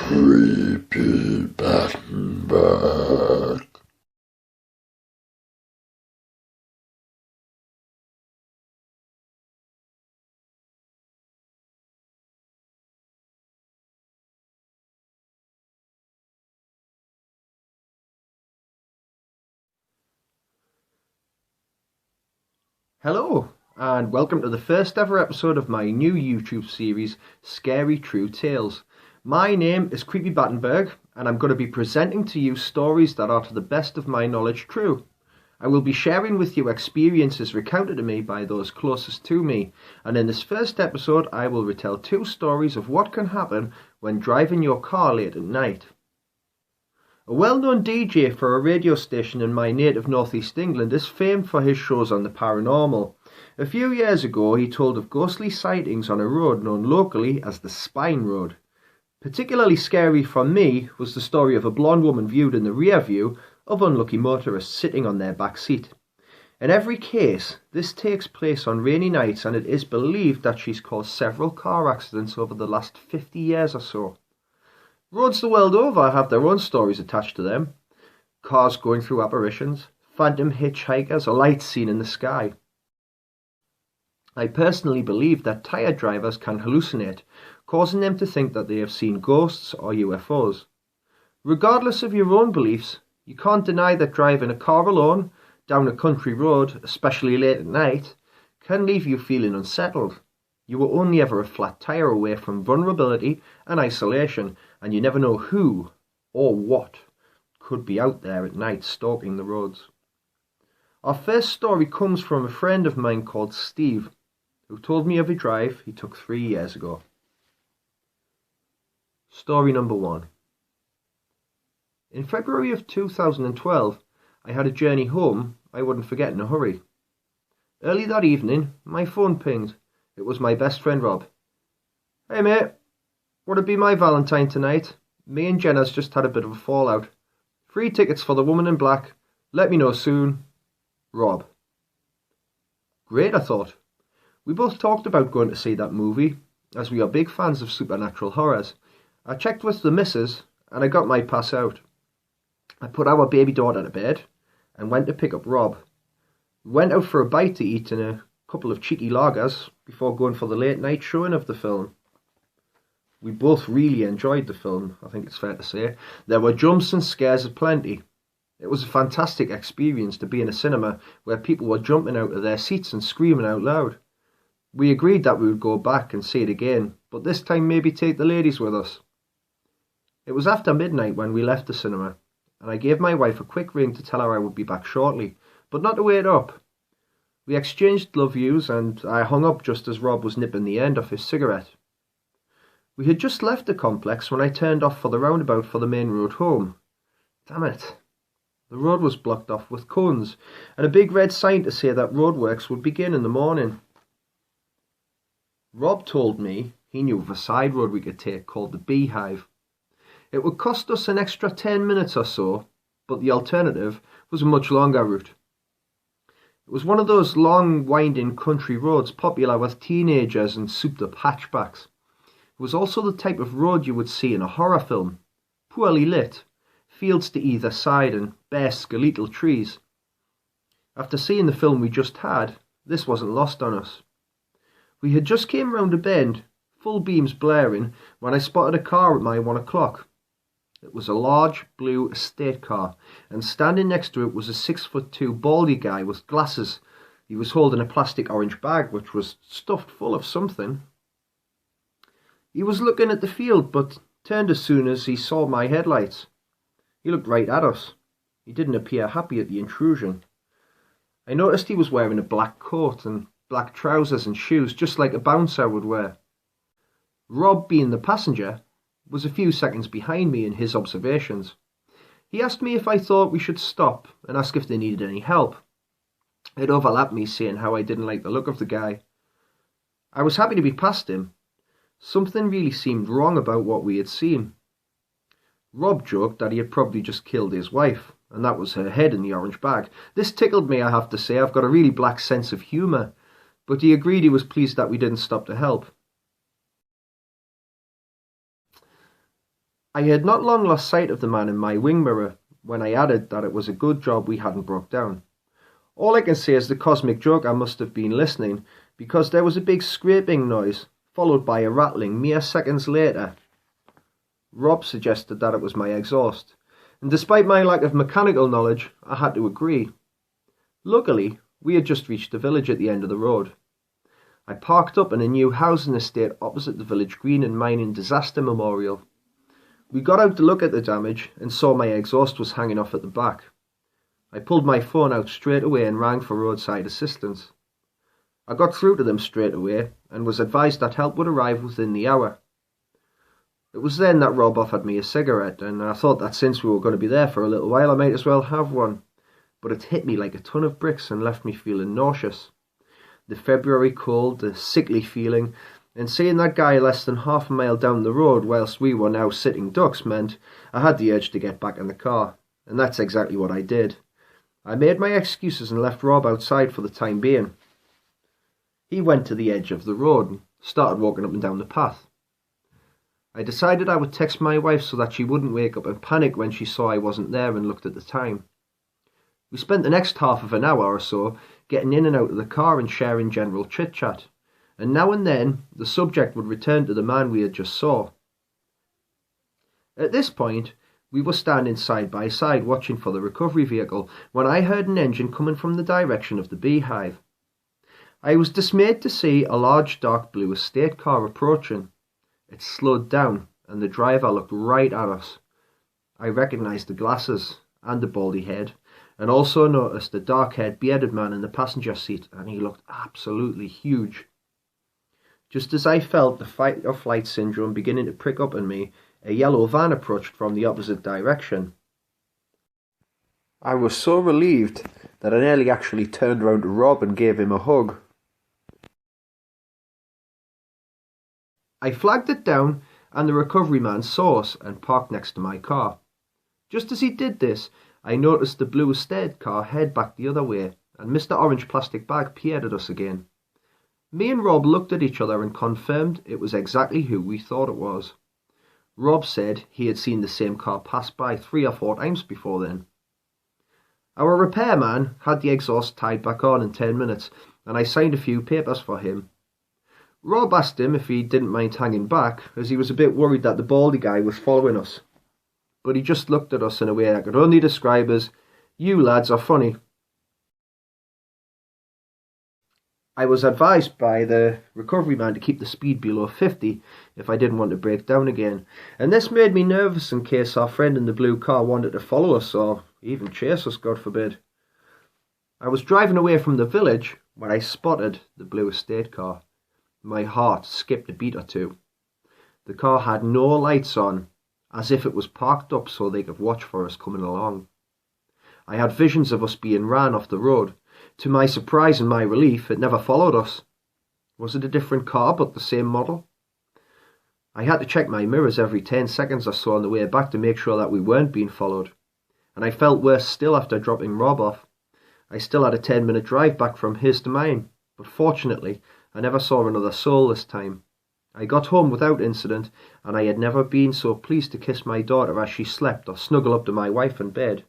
Creepy Battenberg. Hello, and welcome to the first ever episode of my new YouTube series, Scary True Tales. My name is Creepy Battenberg, and I'm going to be presenting to you stories that are to the best of my knowledge true. I will be sharing with you experiences recounted to me by those closest to me, and in this first episode I will retell two stories of what can happen when driving your car late at night. A well-known DJ for a radio station in my native northeast England is famed for his shows on the paranormal. A few years ago he told of ghostly sightings on a road known locally as the Spine Road. Particularly scary for me was the story of a blonde woman viewed in the rear view of unlucky motorists sitting on their back seat. In every case, this takes place on rainy nights, and it is believed that she's caused several car accidents over the last 50 years or so. Roads the world over have their own stories attached to them. Cars going through apparitions, phantom hitchhikers, or lights seen in the sky. I personally believe that tired drivers can hallucinate, causing them to think that they have seen ghosts or UFOs. Regardless of your own beliefs, you can't deny that driving a car alone down a country road, especially late at night, can leave you feeling unsettled. You are only ever a flat tire away from vulnerability and isolation, and you never know who or what could be out there at night stalking the roads. Our first story comes from a friend of mine called Steve, who told me of a drive he took 3 years ago. Story number 1. In February of 2012, I had a journey home I wouldn't forget in a hurry. Early that evening, my phone pinged. It was my best friend Rob. "Hey mate, would it be my Valentine tonight? Me and Jenna's just had a bit of a fallout. 3 tickets for the Woman in Black. Let me know soon. Rob." Great, I thought. We both talked about going to see that movie, as we are big fans of supernatural horrors. I checked with the missus, and I got my pass out. I put our baby daughter to bed, and went to pick up Rob. We went out for a bite to eat and a couple of cheeky lagers before going for the late night showing of the film. We both really enjoyed the film, I think it's fair to say. There were jumps and scares aplenty. It was a fantastic experience to be in a cinema where people were jumping out of their seats and screaming out loud. We agreed that we would go back and see it again, but this time maybe take the ladies with us. It was after midnight when we left the cinema, and I gave my wife a quick ring to tell her I would be back shortly, but not to wait up. We exchanged love yous, and I hung up just as Rob was nipping the end off his cigarette. We had just left the complex when I turned off for the roundabout for the main road home. Damn it. The road was blocked off with cones, and a big red sign to say that roadworks would begin in the morning. Rob told me he knew of a side road we could take called the Beehive. It would cost us an extra 10 minutes or so, but the alternative was a much longer route. It was one of those long, winding country roads popular with teenagers and souped-up hatchbacks. It was also the type of road you would see in a horror film, poorly lit, fields to either side and bare skeletal trees. After seeing the film we just had, this wasn't lost on us. We had just came round a bend, full beams blaring, when I spotted a car at my 1 o'clock. It was a large blue estate car, and standing next to it was a 6'2" baldy guy with glasses. He was holding a plastic orange bag which was stuffed full of something. He was looking at the field, but turned as soon as he saw my headlights. He looked right at us. He didn't appear happy at the intrusion. I noticed he was wearing a black coat and black trousers and shoes, just like a bouncer would wear. Rob, being the passenger, was a few seconds behind me in his observations. He asked me if I thought we should stop and ask if they needed any help. It overlapped me saying how I didn't like the look of the guy. I was happy to be past him. Something really seemed wrong about what we had seen. Rob joked that he had probably just killed his wife, and that was her head in the orange bag. This tickled me, I have to say. I've got a really black sense of humour. But he agreed he was pleased that we didn't stop to help. I had not long lost sight of the man in my wing mirror when I added that it was a good job we hadn't broke down. All I can say is the cosmic joker must have been listening, because there was a big scraping noise, followed by a rattling mere seconds later. Rob suggested that it was my exhaust, and despite my lack of mechanical knowledge, I had to agree. Luckily, we had just reached the village at the end of the road. I parked up in a new housing estate opposite the village green and mining disaster memorial. We got out to look at the damage and saw my exhaust was hanging off at the back. I pulled my phone out straight away and rang for roadside assistance. I got through to them straight away and was advised that help would arrive within the hour. It was then that Rob offered me a cigarette, and I thought that since we were going to be there for a little while I might as well have one. But it hit me like a ton of bricks and left me feeling nauseous. The February cold, the sickly feeling, and seeing that guy less than half a mile down the road whilst we were now sitting ducks meant I had the urge to get back in the car, and that's exactly what I did. I made my excuses and left Rob outside for the time being. He went to the edge of the road and started walking up and down the path. I decided I would text my wife so that she wouldn't wake up and panic when she saw I wasn't there and looked at the time. We spent the next half of an hour or so getting in and out of the car and sharing general chit-chat, and now and then the subject would return to the man we had just saw. At this point, we were standing side by side watching for the recovery vehicle when I heard an engine coming from the direction of the beehive. I was dismayed to see a large dark blue estate car approaching. It slowed down and the driver looked right at us. I recognised the glasses and the baldy head, and also noticed the dark-haired bearded man in the passenger seat, and he looked absolutely huge. Just as I felt the fight-or-flight syndrome beginning to prick up in me, a yellow van approached from the opposite direction. I was so relieved that I nearly actually turned round to Rob and gave him a hug. I flagged it down, and the recovery man saw us and parked next to my car. Just as he did this, I noticed the blue estate car head back the other way, and Mr. Orange Plastic Bag peered at us again. Me and Rob looked at each other and confirmed it was exactly who we thought it was. Rob said he had seen the same car pass by 3 or 4 times before then. Our repairman had the exhaust tied back on in 10 minutes, and I signed a few papers for him. Rob asked him if he didn't mind hanging back, as he was a bit worried that the baldy guy was following us. But he just looked at us in a way I could only describe as, "You lads are funny." I was advised by the recovery man to keep the speed below 50 if I didn't want to break down again, and this made me nervous in case our friend in the blue car wanted to follow us or even chase us, God forbid. I was driving away from the village when I spotted the blue estate car. My heart skipped a beat or two. The car had no lights on, as if it was parked up so they could watch for us coming along. I had visions of us being ran off the road. To my surprise and my relief, it never followed us. Was it a different car but the same model? I had to check my mirrors every 10 seconds or so on the way back to make sure that we weren't being followed, and I felt worse still after dropping Rob off. I still had a 10-minute drive back from his to mine, but fortunately I never saw another soul this time. I got home without incident, and I had never been so pleased to kiss my daughter as she slept or snuggle up to my wife in bed.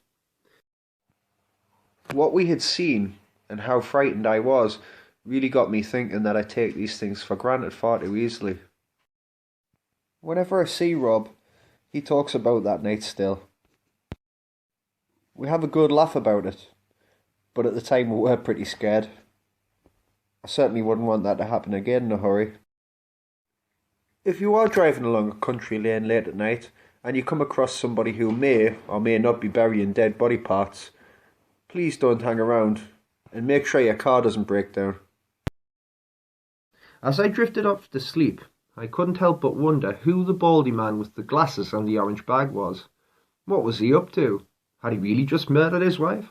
What we had seen and how frightened I was really got me thinking that I take these things for granted far too easily. Whenever I see Rob, he talks about that night still. We have a good laugh about it, but at the time we were pretty scared. I certainly wouldn't want that to happen again in a hurry. If you are driving along a country lane late at night and you come across somebody who may or may not be burying dead body parts, please don't hang around and make sure your car doesn't break down. As I drifted off to sleep, I couldn't help but wonder who the baldy man with the glasses and the orange bag was. What was he up to? Had he really just murdered his wife?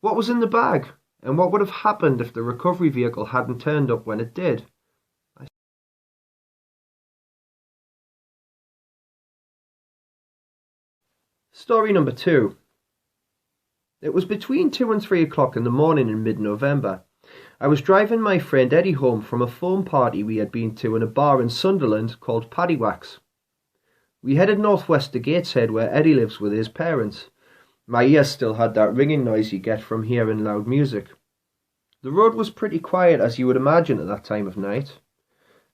What was in the bag? And what would have happened if the recovery vehicle hadn't turned up when it did? Story number 2. It was between 2 and 3 o'clock in the morning in mid-November. I was driving my friend Eddie home from a foam party we had been to in a bar in Sunderland called Paddywax. We headed northwest to Gateshead, where Eddie lives with his parents. My ears still had that ringing noise you get from hearing loud music. The road was pretty quiet, as you would imagine at that time of night,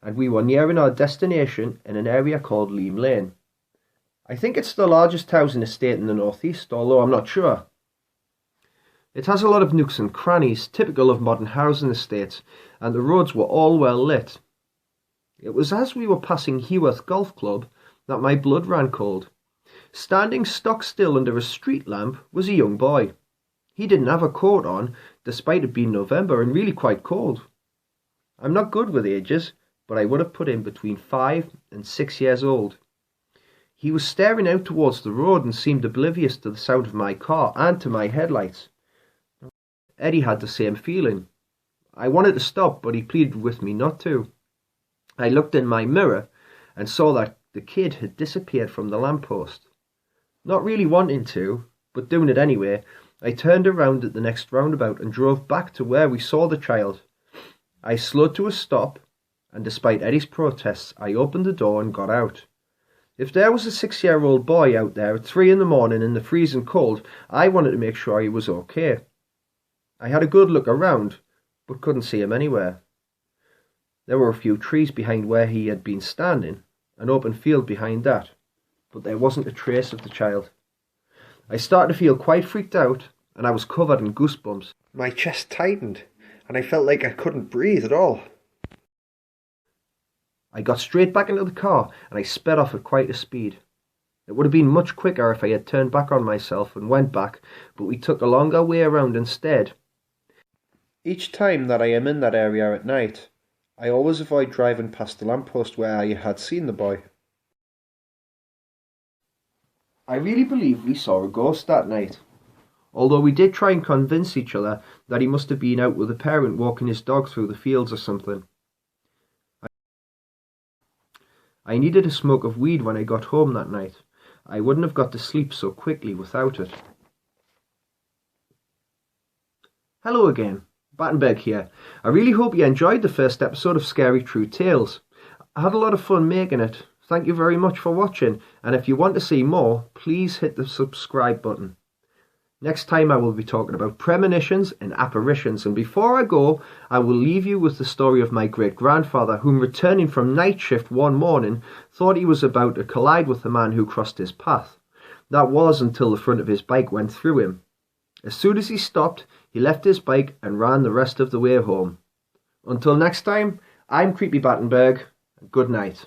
and we were nearing our destination in an area called Leam Lane. I think it's the largest housing estate in the northeast, although I'm not sure. It has a lot of nooks and crannies, typical of modern housing estates, and the roads were all well lit. It was as we were passing Heworth Golf Club that my blood ran cold. Standing stock still under a street lamp was a young boy. He didn't have a coat on, despite it being November and really quite cold. I'm not good with ages, but I would have put him between 5 and 6 years old. He was staring out towards the road and seemed oblivious to the sound of my car and to my headlights. Eddie had the same feeling. I wanted to stop, but he pleaded with me not to. I looked in my mirror and saw that the kid had disappeared from the lamppost. Not really wanting to, but doing it anyway, I turned around at the next roundabout and drove back to where we saw the child. I slowed to a stop, and despite Eddie's protests, I opened the door and got out. If there was a 6-year-old boy out there at 3 in the morning in the freezing cold, I wanted to make sure he was okay. I had a good look around, but couldn't see him anywhere. There were a few trees behind where he had been standing, an open field behind that, but there wasn't a trace of the child. I started to feel quite freaked out, and I was covered in goosebumps. My chest tightened, and I felt like I couldn't breathe at all. I got straight back into the car, and I sped off at quite a speed. It would have been much quicker if I had turned back on myself and went back, but we took a longer way around instead. Each time that I am in that area at night, I always avoid driving past the lamppost where I had seen the boy. I really believe we saw a ghost that night, although we did try and convince each other that he must have been out with a parent walking his dog through the fields or something. I needed a smoke of weed when I got home that night. I wouldn't have got to sleep so quickly without it. Hello again, Battenberg here. I really hope you enjoyed the first episode of Scary True Tales. I had a lot of fun making it. Thank you very much for watching, and if you want to see more, please hit the subscribe button. Next time I will be talking about premonitions and apparitions, and before I go, I will leave you with the story of my great-grandfather, whom returning from night shift one morning, thought he was about to collide with the man who crossed his path. That was until the front of his bike went through him. As soon as he stopped, he left his bike and ran the rest of the way home. Until next time, I'm Creepy Battenberg. Good night.